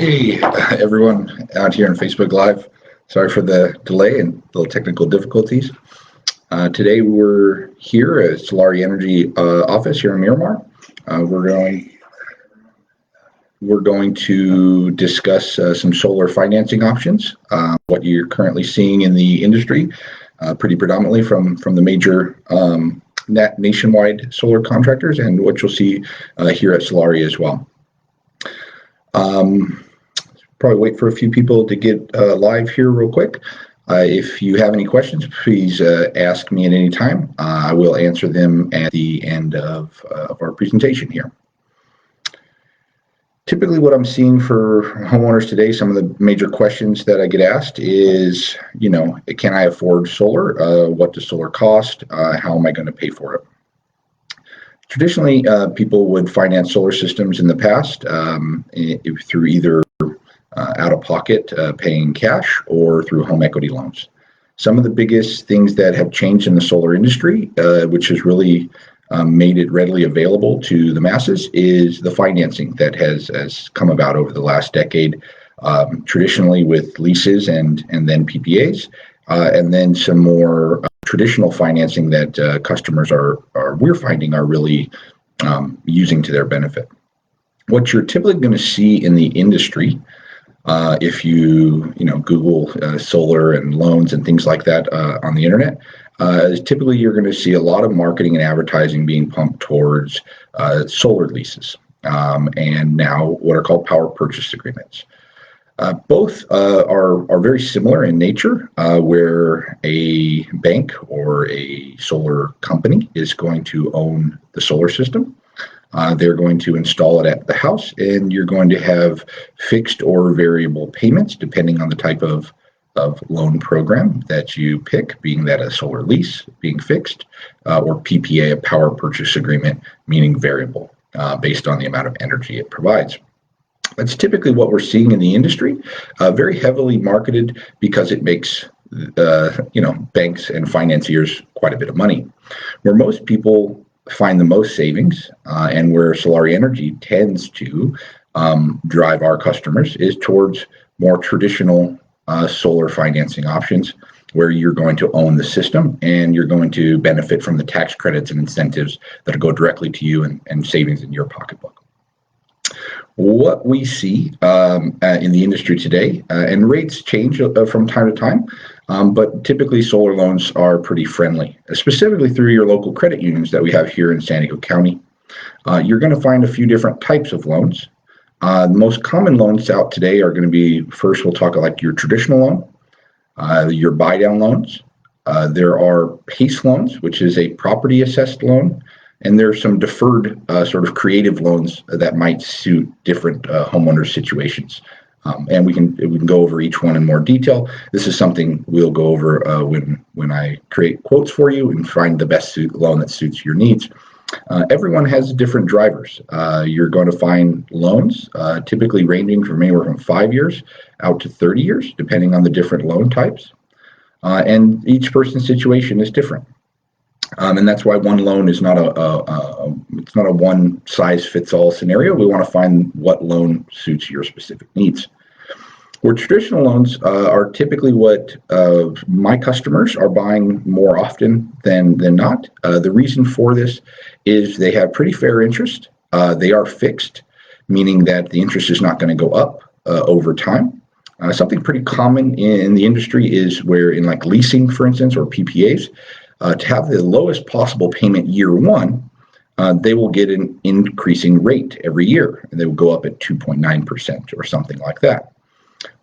Hey, everyone out here on Facebook Live. Sorry for the delay and little technical difficulties. Today we're here at Solare Energy office here in Miramar. We're going to discuss some solar financing options, what you're currently seeing in the industry, pretty predominantly from the major nationwide solar contractors, and what you'll see here at Solare as well. Probably wait for a few people to get live here real quick. If you have any questions, please ask me at any time. I will answer them at the end of our presentation here. Typically what I'm seeing for homeowners today, some of the major questions that I get asked is, can I afford solar? What does solar cost? How am I going to pay for it? Traditionally, people would finance solar systems in the past through either out-of-pocket paying cash or through home equity loans. Some of the biggest things that have changed in the solar industry, which has really made it readily available to the masses, is the financing that has come about over the last decade, traditionally with leases and then PPAs, and then some more traditional financing that customers we're finding are really using to their benefit. What you're typically going to see in the industry, if you Google solar and loans and things like that on the internet, typically you're going to see a lot of marketing and advertising being pumped towards solar leases and now what are called power purchase agreements. Both are very similar in nature, where a bank or a solar company is going to own the solar system. They're going to install it at the house, and you're going to have fixed or variable payments depending on the type of loan program that you pick, being that a solar lease being fixed, or PPA, a power purchase agreement, meaning variable based on the amount of energy it provides. That's typically what we're seeing in the industry, very heavily marketed because it makes banks and financiers quite a bit of money. Where most people find the most savings, and where Solare Energy tends to drive our customers, is towards more traditional solar financing options, where you're going to own the system and you're going to benefit from the tax credits and incentives that go directly to you and savings in your pocketbook. What we see in the industry today, and rates change from time to time, but typically solar loans are pretty friendly, specifically through your local credit unions that we have here in San Diego County. You're going to find a few different types of loans. The most common loans out today are going to be, first we'll talk like your traditional loan, your buy-down loans. There are PACE loans, which is a property assessed loan. And there's some deferred sort of creative loans that might suit different homeowner situations. And we can go over each one in more detail. This is something we'll go over when I create quotes for you and find the best loan that suits your needs. Everyone has different drivers. You're going to find loans typically ranging from anywhere from 5 years out to 30 years, depending on the different loan types. And each person's situation is different. And that's why one loan is not it's not a one size fits all scenario. We want to find what loan suits your specific needs. Where traditional loans are typically what my customers are buying more often than not. The reason for this is they have pretty fair interest. They are fixed, meaning that the interest is not going to go up over time. Something pretty common in the industry is where in like leasing, for instance, or PPAs, to have the lowest possible payment year one, they will get an increasing rate every year, and they will go up at 2.9% or something like that.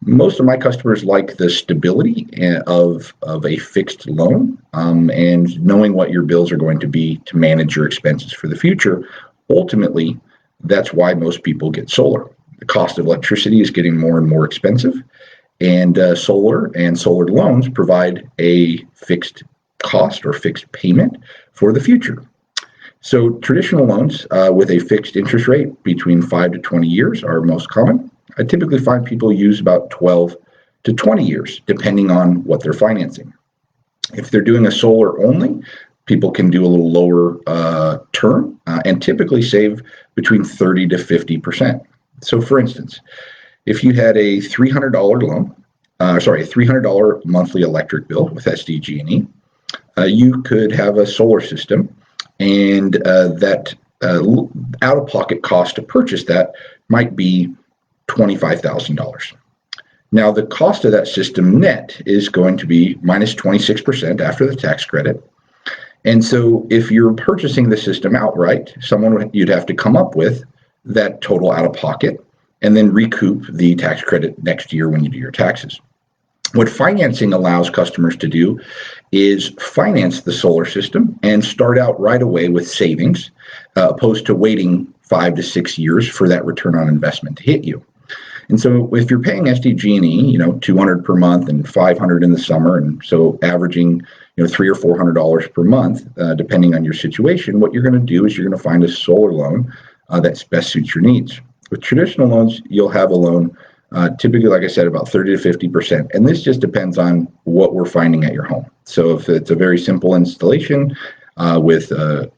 Most of my customers like the stability of a fixed loan, and knowing what your bills are going to be to manage your expenses for the future. Ultimately, that's why most people get solar. The cost of electricity is getting more and more expensive, and solar and solar loans provide a fixed cost or fixed payment for the future. So traditional loans with a fixed interest rate between 5 to 20 years are most common. I typically find people use about 12 to 20 years, depending on what they're financing. If they're doing a solar only, people can do a little lower term and typically save between 30 to 50%. So for instance, If you had a $300 loan, a $300 monthly electric bill with SDG&E, you could have a solar system, and that out-of-pocket cost to purchase that might be $25,000. Now, the cost of that system net is going to be minus 26% after the tax credit. And so if you're purchasing the system outright, you'd have to come up with that total out-of-pocket and then recoup the tax credit next year when you do your taxes. What financing allows customers to do is finance the solar system and start out right away with savings, opposed to waiting 5 to 6 years for that return on investment to hit you. And so if you're paying SDG&E, $200 per month and $500 in the summer, and so averaging, $300 or $400 per month, depending on your situation, what you're going to do is you're going to find a solar loan that best suits your needs. With traditional loans, you'll have a loan typically, like I said, about 30 to 50%. And this just depends on what we're finding at your home. So if it's a very simple installation with a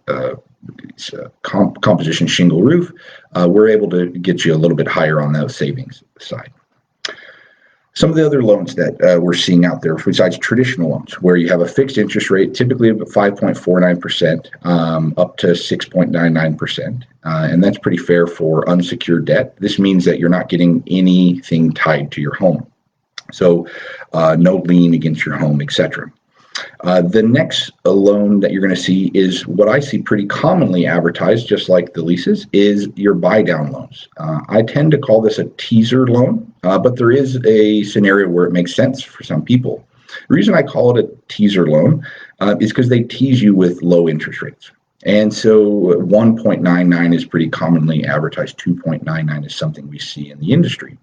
composition shingle roof, we're able to get you a little bit higher on those savings side. Some of the other loans that we're seeing out there, besides traditional loans, where you have a fixed interest rate, typically of 5.49% up to 6.99%. And that's pretty fair for unsecured debt. This means that you're not getting anything tied to your home. So no lien against your home, etc. The next loan that you're going to see is what I see pretty commonly advertised, just like the leases, is your buy-down loans. I tend to call this a teaser loan, but there is a scenario where it makes sense for some people. The reason I call it a teaser loan is because they tease you with low interest rates. And so 1.99 is pretty commonly advertised. 2.99 is something we see in the industry.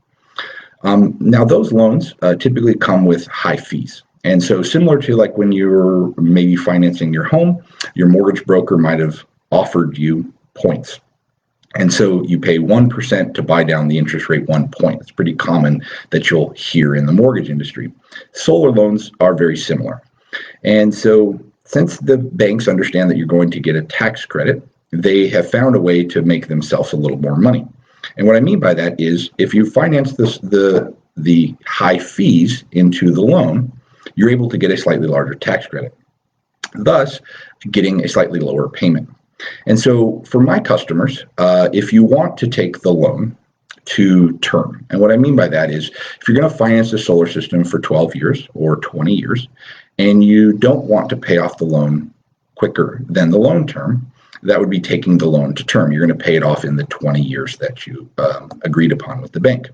Now, those loans typically come with high fees. And so similar to like when you're maybe financing your home, your mortgage broker might have offered you points. And so you pay 1% to buy down the interest rate 1 point. It's pretty common that you'll hear in the mortgage industry. Solar loans are very similar. And so since the banks understand that you're going to get a tax credit, they have found a way to make themselves a little more money. And what I mean by that is if you finance the high fees into the loan, you're able to get a slightly larger tax credit, thus getting a slightly lower payment. And so for my customers, if you want to take the loan to term, and what I mean by that is if you're going to finance a solar system for 12 years or 20 years, and you don't want to pay off the loan quicker than the loan term, that would be taking the loan to term. You're going to pay it off in the 20 years that you agreed upon with the bank.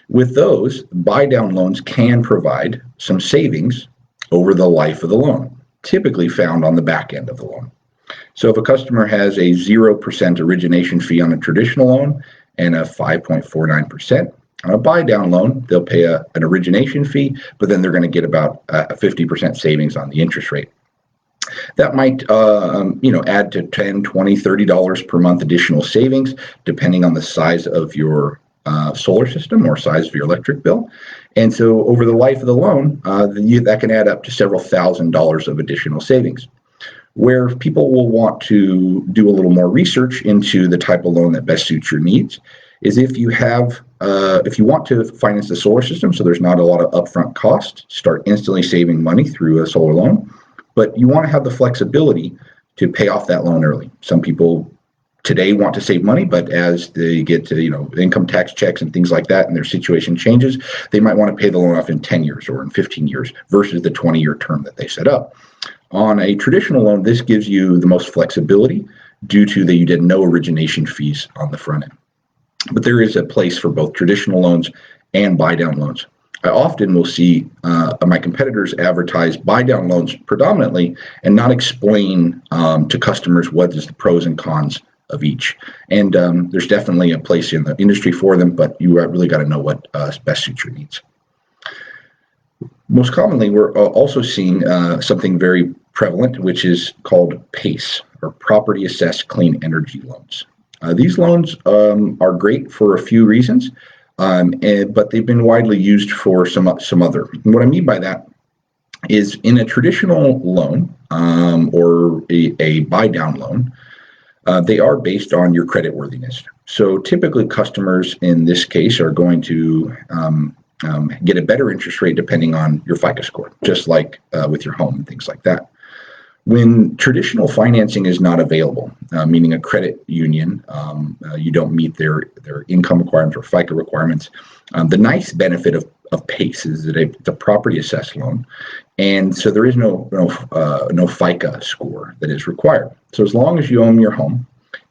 With those, buy-down loans can provide some savings over the life of the loan, typically found on the back end of the loan. So if a customer has a 0% origination fee on a traditional loan and a 5.49%, on a buy-down loan, they'll pay an origination fee, but then they're going to get about a 50% savings on the interest rate. That might add to $10, $20, $30 per month additional savings, depending on the size of your solar system or size of your electric bill. And so over the life of the loan, that can add up to several $1,000s of additional savings. Where people will want to do a little more research into the type of loan that best suits your needs is if you want to finance the solar system, so there's not a lot of upfront cost, start instantly saving money through a solar loan, but you want to have the flexibility to pay off that loan early. Some people today want to save money, but as they get to income tax checks and things like that and their situation changes, they might want to pay the loan off in 10 years or in 15 years versus the 20-year term that they set up. On a traditional loan, this gives you the most flexibility due to that you did no origination fees on the front end. But there is a place for both traditional loans and buy-down loans. I often will see my competitors advertise buy-down loans predominantly and not explain to customers what is the pros and cons of each. And there's definitely a place in the industry for them, but you really got to know what best suits your needs. Most commonly, we're also seeing something very prevalent, which is called PACE, or Property Assessed Clean Energy Loans. These loans are great for a few reasons, but they've been widely used for some other. And what I mean by that is in a traditional loan or a buy-down loan, They are based on your creditworthiness. So typically customers in this case are going to get a better interest rate depending on your FICO score, just like with your home and things like that. When traditional financing is not available, meaning a credit union, you don't meet their income requirements or FICO requirements, the nice benefit of PACE is that it's a property assessed loan, and so there is no FICO score that is required. So as long as you own your home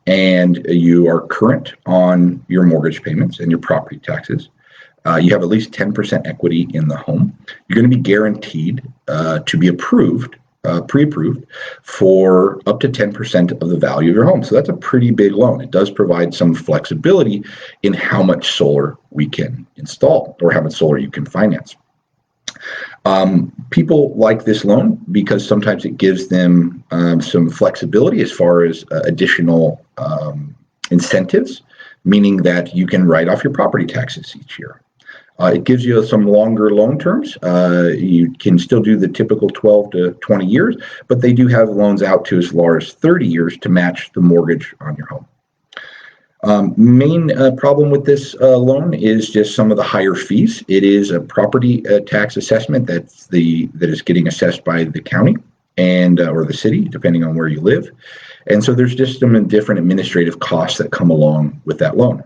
and you are current on your mortgage payments and your property taxes, you have at least 10% equity in the home, you're going to be guaranteed to be approved, pre-approved for up to 10% of the value of your home. So that's a pretty big loan. It does provide some flexibility in how much solar we can install or how much solar you can finance. People like this loan because sometimes it gives them some flexibility as far as additional incentives, meaning that you can write off your property taxes each year. It gives you some longer loan terms. You can still do the typical 12 to 20 years, but they do have loans out to as low as 30 years to match the mortgage on your home. Main problem with this loan is just some of the higher fees. It is a property tax assessment that is getting assessed by the county and or the city, depending on where you live. And so there's just some different administrative costs that come along with that loan.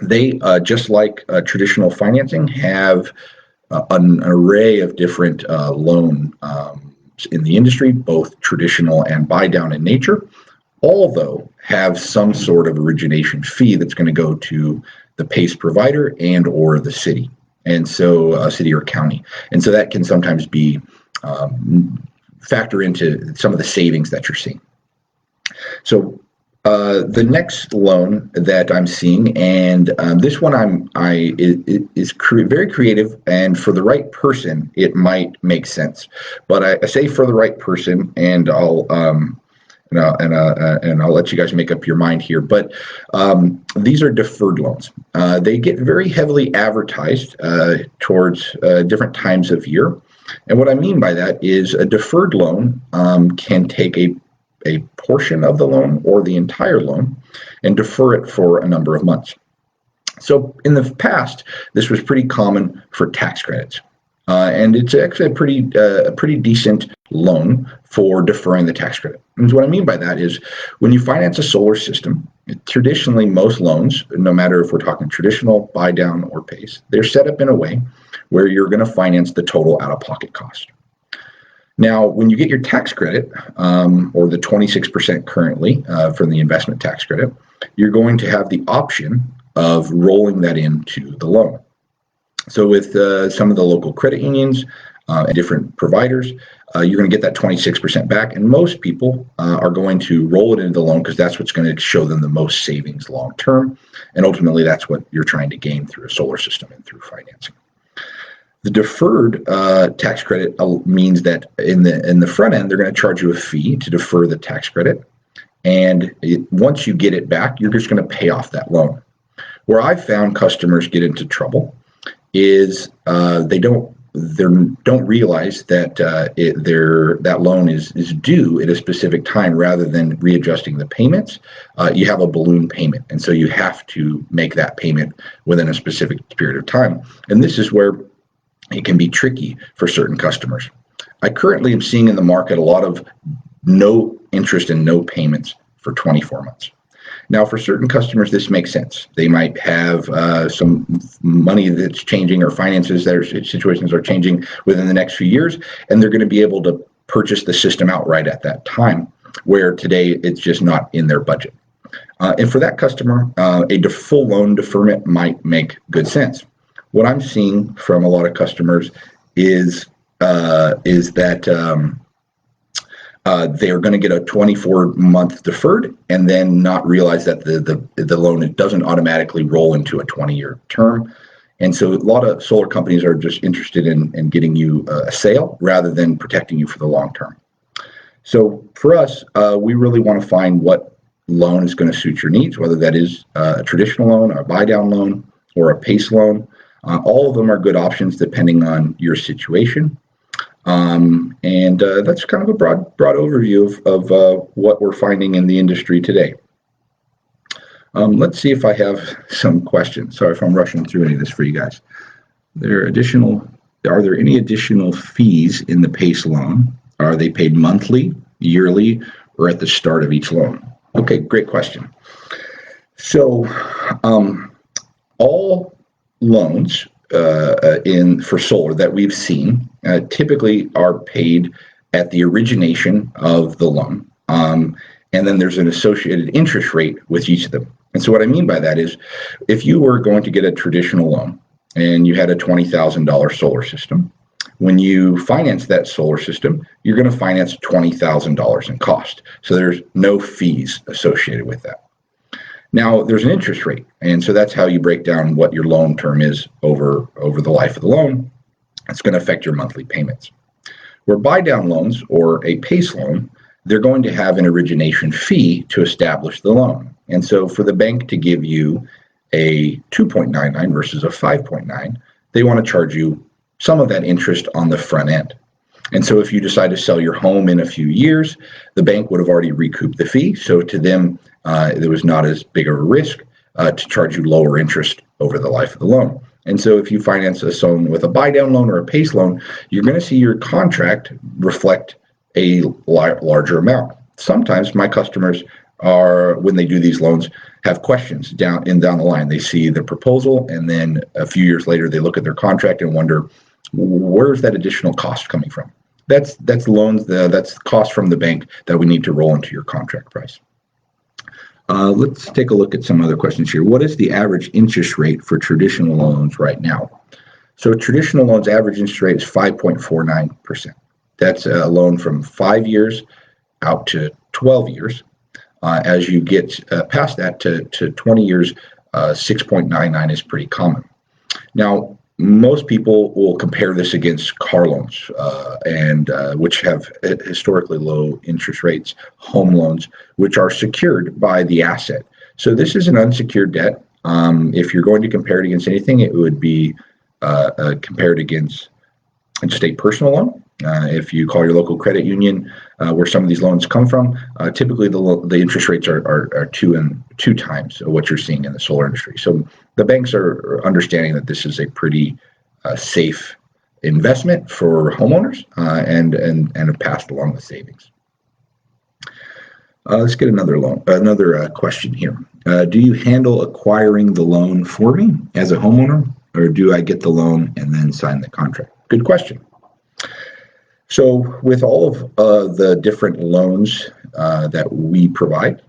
They, just like traditional financing, have an array of different loan in the industry, both traditional and buy down in nature, all though have some sort of origination fee that's going to go to the PACE provider and or the city, and so a city or county. And so that can sometimes be factor into some of the savings that you're seeing. So the next loan that I'm seeing, and this one is very creative, and for the right person, it might make sense. But I say for the right person, and I'll let you guys make up your mind here. But these are deferred loans. They get very heavily advertised towards different times of year, and what I mean by that is a deferred loan can take a portion of the loan or the entire loan and defer it for a number of months. So in the past, this was pretty common for tax credits. And it's actually a pretty decent loan for deferring the tax credit. And what I mean by that is when you finance a solar system, traditionally most loans, no matter if we're talking traditional, buy down, or PACE, they're set up in a way where you're going to finance the total out-of-pocket cost. Now, when you get your tax credit, or the 26% currently from the investment tax credit, you're going to have the option of rolling that into the loan. So with some of the local credit unions and different providers, you're going to get that 26% back, and most people are going to roll it into the loan because that's what's going to show them the most savings long term, and ultimately that's what you're trying to gain through a solar system and through financing. The deferred tax credit means that in the front end, they're going to charge you a fee to defer the tax credit, and once you get it back, you're just going to pay off that loan. Where I've found customers get into trouble is they don't realize that that loan is due at a specific time rather than readjusting the payments. You have a balloon payment, and so you have to make that payment within a specific period of time. And this is where it can be tricky for certain customers. I currently am seeing in the market a lot of no interest and no payments for 24 months. Now, for certain customers, this makes sense. They might have some money that's changing, or finances, their situations are changing within the next few years, and they're going to be able to purchase the system outright at that time, where today it's just not in their budget. And for that customer, a full loan deferment might make good sense. What I'm seeing from a lot of customers is that they are going to get a 24-month deferred and then not realize that the loan doesn't automatically roll into a 20-year term. And so a lot of solar companies are just interested in getting you a sale rather than protecting you for the long term. So for us, we really want to find what loan is going to suit your needs, whether that is a traditional loan, a buy down loan, or a PACE loan. All of them are good options depending on your situation. And that's kind of a broad overview of what we're finding in the industry today. Let's see if I have some questions. Sorry if I'm rushing through any of this for you guys. Are there any additional fees in the PACE loan? Are they paid monthly, yearly, or at the start of each loan? Okay, great question. So all loans for solar that we've seen typically are paid at the origination of the loan. And then there's an associated interest rate with each of them. And so what I mean by that is if you were going to get a traditional loan and you had a $20,000 solar system, when you finance that solar system, you're going to finance $20,000 in cost. So there's no fees associated with that. Now, there's an interest rate, and so that's how you break down what your loan term is over the life of the loan. It's going to affect your monthly payments. Where buy-down loans or a PACE loan, they're going to have an origination fee to establish the loan. And so for the bank to give you a 2.99 versus a 5.9, they want to charge you some of that interest on the front end. And so if you decide to sell your home in a few years, the bank would have already recouped the fee. So to them, there was not as big of a risk to charge you lower interest over the life of the loan. And so if you finance a loan with a buy-down loan or a PACE loan, you're going to see your contract reflect a larger amount. Sometimes my customers when they do these loans, have questions down the line. They see the proposal, and then a few years later, they look at their contract and wonder, where's that additional cost coming from? That's loans, that's cost from the bank that we need to roll into your contract price. Let's take a look at some other questions here. What is the average interest rate for traditional loans right now? So traditional loans average interest rate is 5.49%. That's a loan from 5 years out to 12 years. As you get past that to 20 years, 6.99 is pretty common. Now, most people will compare this against car loans, which have historically low interest rates, home loans, which are secured by the asset. So this is an unsecured debt. If you're going to compare it against anything, it would be compared against just a personal loan. If you call your local credit union, where some of these loans come from, typically the interest rates are two times what you're seeing in the solar industry. So the banks are understanding that this is a pretty safe investment for homeowners, and have passed along the savings. Let's get another question here. Do you handle acquiring the loan for me as a homeowner, or do I get the loan and then sign the contract? Good question. So with all of the different loans that we provide,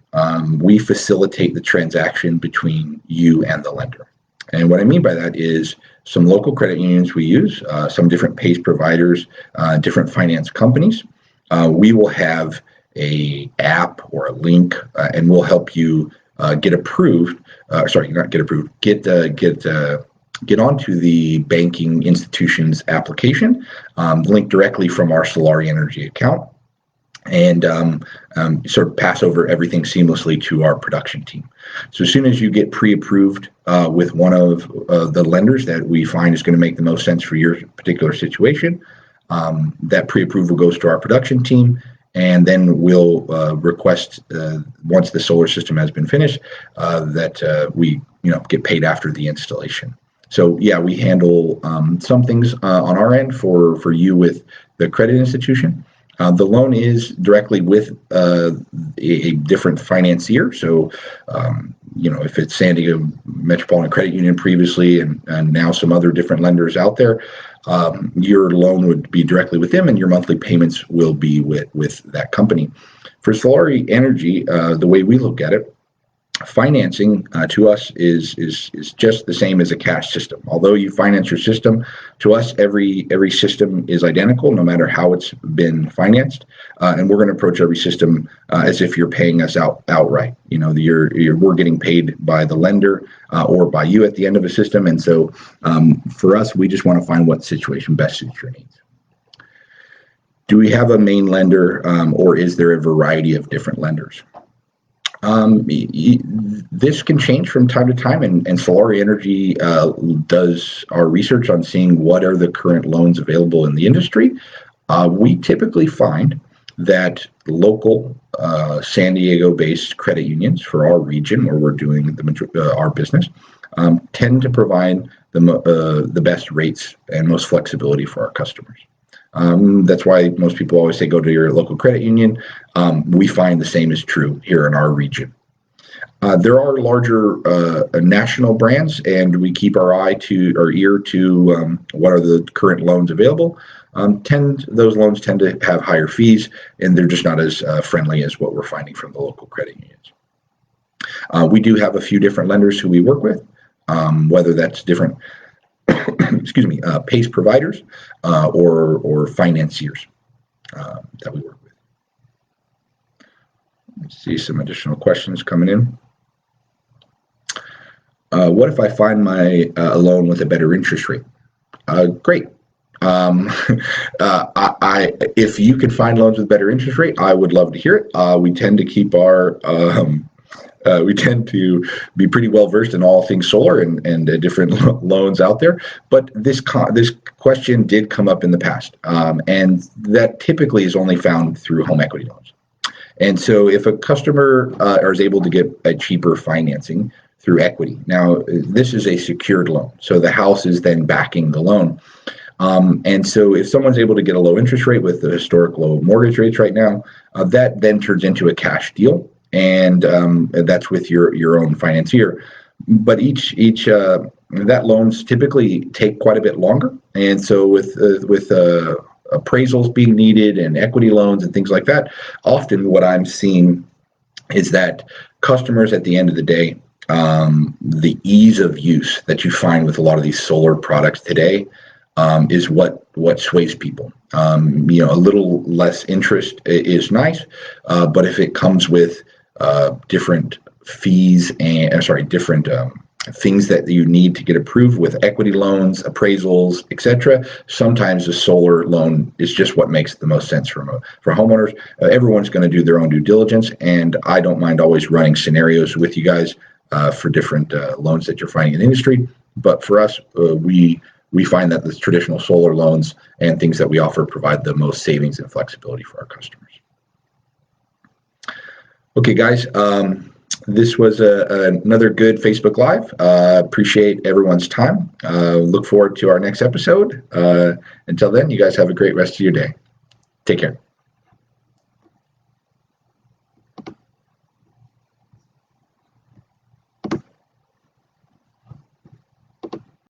we facilitate the transaction between you and the lender. And what I mean by that is some local credit unions we use, some different PACE providers, different finance companies. We will have a app or a link, and we'll help you get approved. Get onto the banking institution's application, linked directly from our Solare Energy account, and sort of pass over everything seamlessly to our production team. So as soon as you get pre-approved with one of the lenders that we find is going to make the most sense for your particular situation, that pre-approval goes to our production team, and then we'll request, once the solar system has been finished, that we get paid after the installation. So yeah, we handle some things on our end for you with the credit institution. The loan is directly with a different financier. So if it's San Diego Metropolitan Credit Union previously, and now some other different lenders out there, your loan would be directly with them, and your monthly payments will be with that company. For Solare Energy, the way we look at it, financing to us is just the same as a cash system. Although you finance your system, to us every system is identical, no matter how it's been financed, and we're going to approach every system as if you're paying us outright. We're getting paid by the lender or by you at the end of a system, and so for us, we just want to find what situation best suits your needs. Do we have a main lender, or is there a variety of different lenders? This can change from time to time, and Solare Energy does our research on seeing what are the current loans available in the industry. We typically find that local San Diego-based credit unions for our region where we're doing our business tend to provide the best rates and most flexibility for our customers. That's why most people always say go to your local credit union. We find the same is true here in our region. There are larger national brands, and we keep our ear to what are the current loans available. Those loans tend to have higher fees, and they're just not as friendly as what we're finding from the local credit unions. We do have a few different lenders who we work with, whether that's different PACE providers or financiers that we work with. Let's see some additional questions coming in. What if I find my loan with a better interest rate? Great. If you can find loans with better interest rate, I would love to hear it. We tend to keep we tend to be pretty well versed in all things solar and different loans out there. But this question did come up in the past, and that typically is only found through home equity loans. And so if a customer is able to get a cheaper financing through equity, now this is a secured loan, so the house is then backing the loan. And so if someone's able to get a low interest rate with the historic low mortgage rates right now, that then turns into a cash deal, and that's with your own financier. But that loans typically take quite a bit longer, and so with appraisals being needed and equity loans and things like that, often what I'm seeing is that customers at the end of the day, the ease of use that you find with a lot of these solar products today is what sways people. A little less interest is nice, but if it comes with different fees and different things that you need to get approved with equity loans, appraisals, etc., sometimes a solar loan is just what makes the most sense for homeowners. Everyone's going to do their own due diligence, and I don't mind always running scenarios with you guys for different loans that you're finding in the industry. But for us, we find that the traditional solar loans and things that we offer provide the most savings and flexibility for our customers. Okay, guys, this was another good Facebook Live. Appreciate everyone's time. Look forward to our next episode. Until then, you guys have a great rest of your day. Take care.